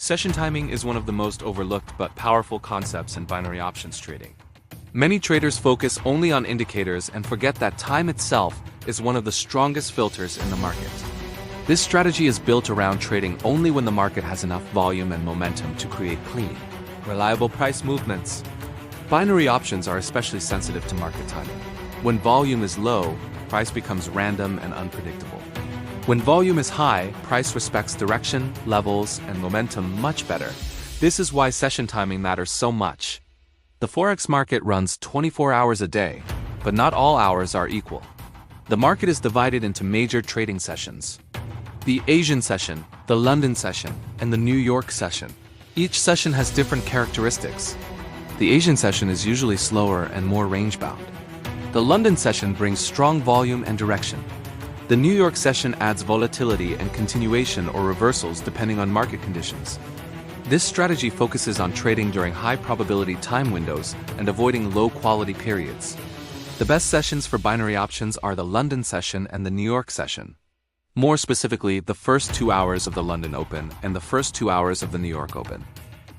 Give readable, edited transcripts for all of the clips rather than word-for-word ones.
Session timing is one of the most overlooked but powerful concepts in binary options trading. Many traders focus only on indicators and forget that time itself is one of the strongest filters in the market. This strategy is built around trading only when the market has enough volume and momentum to create clean, reliable price movements. Binary options are especially sensitive to market timing. When volume is low, price becomes random and unpredictable. When volume is high, price respects direction, levels, and momentum much better. This is why session timing matters so much. The Forex market runs 24 hours a day, but not all hours are equal. The market is divided into major trading sessions: the Asian session, the London session, and the New York session. Each session has different characteristics. The Asian session is usually slower and more range-bound. The London session brings strong volume and direction. The New York session adds volatility and continuation or reversals depending on market conditions. This strategy focuses on trading during high-probability time windows and avoiding low-quality periods. The best sessions for binary options are the London session and the New York session. More specifically, the first 2 hours of the London Open and the first 2 hours of the New York Open.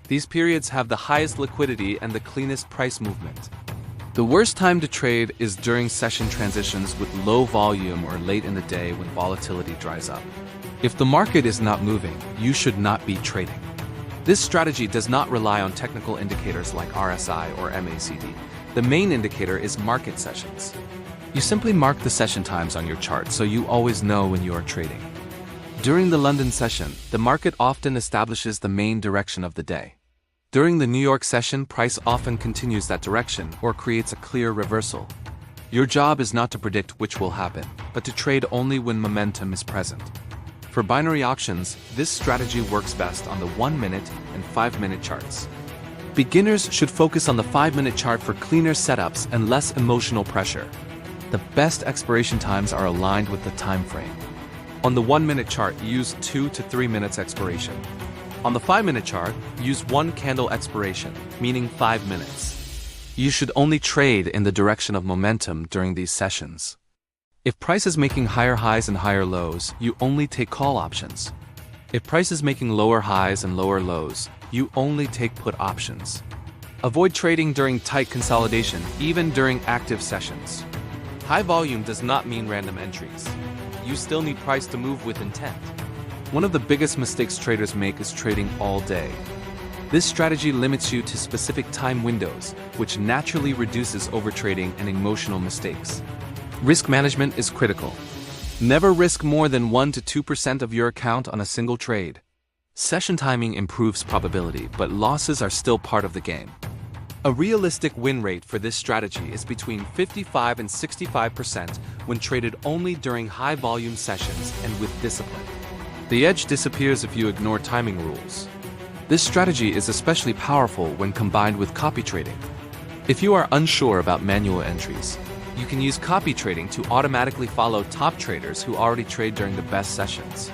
These periods have the highest liquidity and the cleanest price movement. The worst time to trade is during session transitions with low volume or late in the day when volatility dries up. If the market is not moving, you should not be trading. This strategy does not rely on technical indicators like RSI or MACD. The main indicator is market sessions. You simply mark the session times on your chart so you always know when you are trading. During the London session, the market often establishes the main direction of the day. During the New York session, price often continues that direction or creates a clear reversal. Your job is not to predict which will happen, but to trade only when momentum is present. For binary options, this strategy works best on the 1-minute and 5-minute charts. Beginners should focus on the 5-minute chart for cleaner setups and less emotional pressure. The best expiration times are aligned with the time frame. On the 1-minute chart, use 2 to 3 minutes expiration. On the 5-minute chart, use 1 candle expiration, meaning 5 minutes. You should only trade in the direction of momentum during these sessions. If price is making higher highs and higher lows, you only take call options. If price is making lower highs and lower lows, you only take put options. Avoid trading during tight consolidation, even during active sessions. High volume does not mean random entries. You still need price to move with intent. One of the biggest mistakes traders make is trading all day. This strategy limits you to specific time windows, which naturally reduces overtrading and emotional mistakes. Risk management is critical. Never risk more than 1 to 2% of your account on a single trade. Session timing improves probability, but losses are still part of the game. A realistic win rate for this strategy is between 55 and 65% when traded only during high-volume sessions and with discipline. The edge disappears if you ignore timing rules. This strategy is especially powerful when combined with copy trading. If you are unsure about manual entries, you can use copy trading to automatically follow top traders who already trade during the best sessions.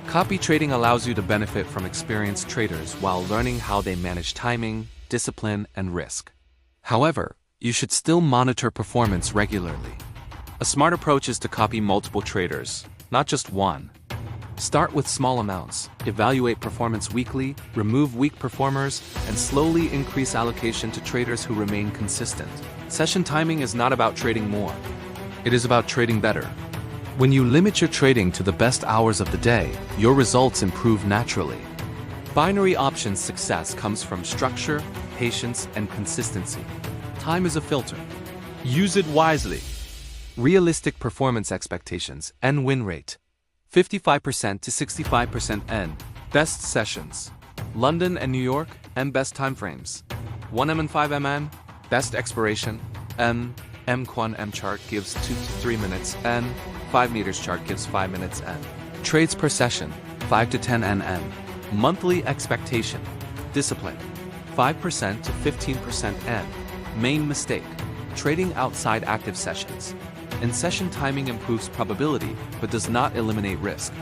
Copy trading allows you to benefit from experienced traders while learning how they manage timing, discipline, and risk. However, you should still monitor performance regularly. A smart approach is to copy multiple traders, not just one. Start with small amounts, evaluate performance weekly, remove weak performers, and slowly increase allocation to traders who remain consistent. Session timing is not about trading more. It is about trading better. When you limit your trading to the best hours of the day, your results improve naturally. Binary options success comes from structure, patience, and consistency. Time is a filter. Use it wisely. Realistic performance expectations and win rate. 55% to 65% N. Best sessions. London and New York, M best timeframes. 1M and 5M, best expiration. M-Quan M chart gives 2 to 3 minutes N. 5 meters chart gives 5 minutes N. Trades per session, 5 to 10 NN. Monthly expectation. Discipline. 5% to 15% N. Main mistake. Trading outside active sessions. And session timing improves probability, but does not eliminate risk.